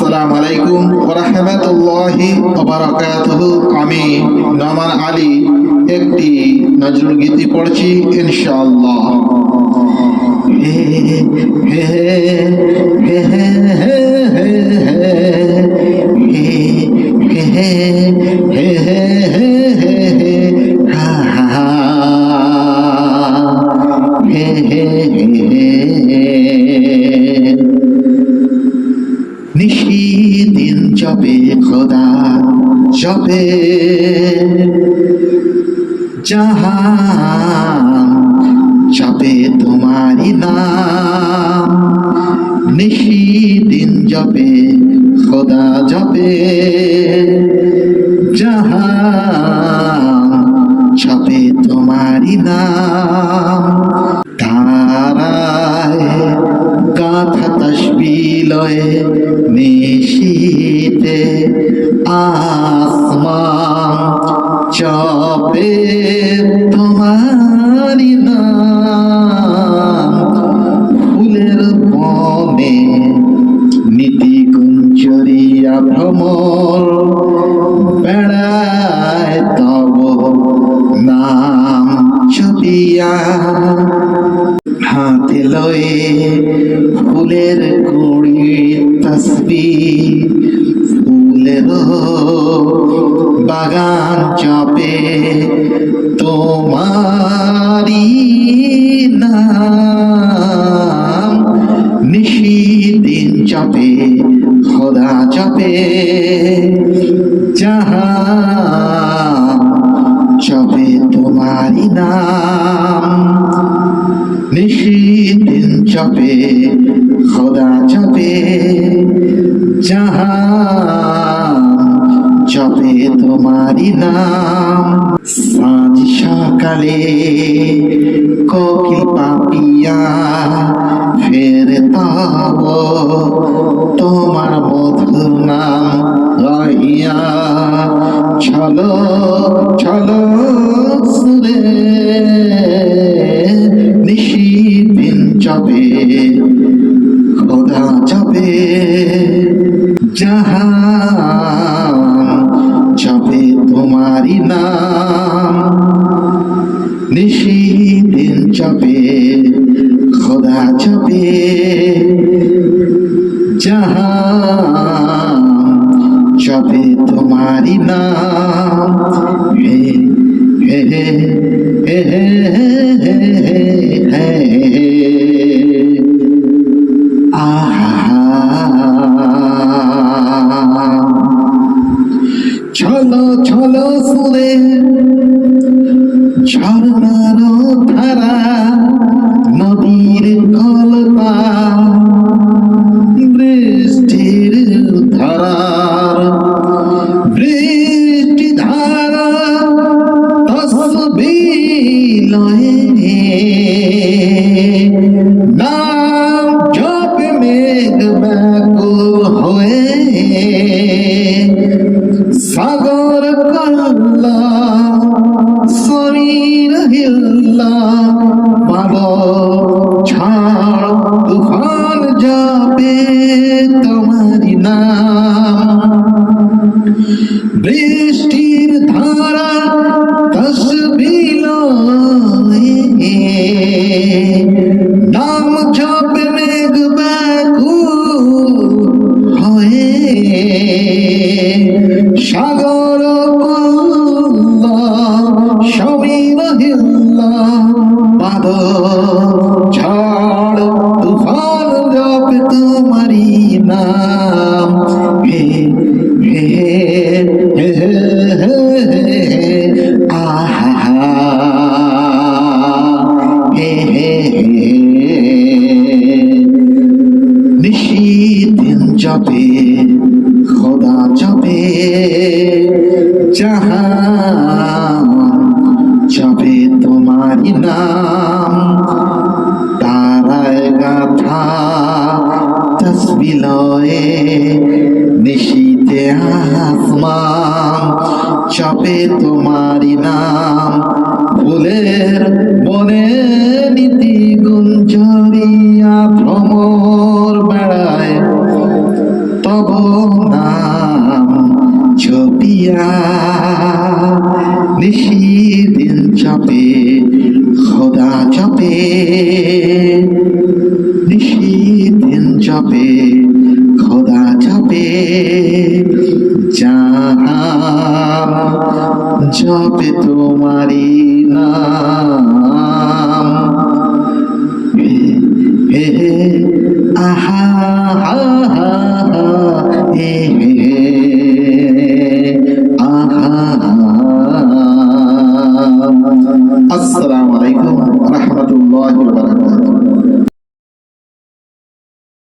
আসসালামু আলাইকুম ওয়া রাহমাতুল্লাহি ওয়া বারাকাতুহু। আমি নোমান আলী একটি নজরুল গীতি পড়ছি ইনশাআল্লাহ। হে হে হে হে হে হে হে হা হা হে হে নিশিদিন জপে খোদা জপে জাহান জপে তোমারি নাম। নিশিদিন জপে খোদা জপে জাহান জপে তোমারি নাম। তারায় গাথা তসবিহ লয়ে নিশীতে আসমান জপে তোমারি নাম। ফুলের বনে নীতি কুঞ্জরিয়া ভ্রমর বেড়ায় তব নাম জপিয়া। হাতে লয়ে ফুলের কুড়ি তসবিহ ফুলের বাগান জপে তোমারি নাম। নিশিদিন জপে খোদা জপে জাহান জপে তোমারি নাম। নিশিদিন জপে খোদা জপে জাহান জপে তোমারি নাম। সাঁঝ সকালে কোকিল পাপিয়া ফের তব তোমার মধুর নাম গাইয়া। চলো চলো সুরে নিশিদিন জপে খোদা জপে জাহান জপে তোমারি নাম। নিশিদিন জপে খোদা জপে জাহান জপে তোমারি নাম। হে হে হে হে হে চলো চলো সুরে ঝর্ণার ধারা নদীর কলতা বৃষ্টির ধারার বৃষ্টি ধারা তসবিহ লয়ে নাম জপে মেঘ ব্যাকুল হয়ে। সাগর কাল্লা শরীর হিল্লা বাদল ঝড় তুফান জপে তোমারি নাম। বৃষ্টির ধারা তসবিহ লয়ে নাম জপে মেঘ ব্যাকুল হয়ে। সাগর কল্লা সমীর হিল্লা বাদল ঝড় তুফান জপে তোমারি নাম। হে হে হে হে আহা হে হে নিশিদিন জপে খোদা জপে জাহান জপে তোমারি নাম। তারায় গাথা তসবিহ লয়ে নিশীতে আসমান জপে তোমারি নাম। ফুলের বনে নীতি গুঞ্জরিয়া ভ্রমর বেড়ায় তব নাম জপিয়া নিশিদিন জপে খোদা জপে নিশিদিন জপে খোদা জপে জাহান জপে তোমারি নাম হে হে আহা হা হা হে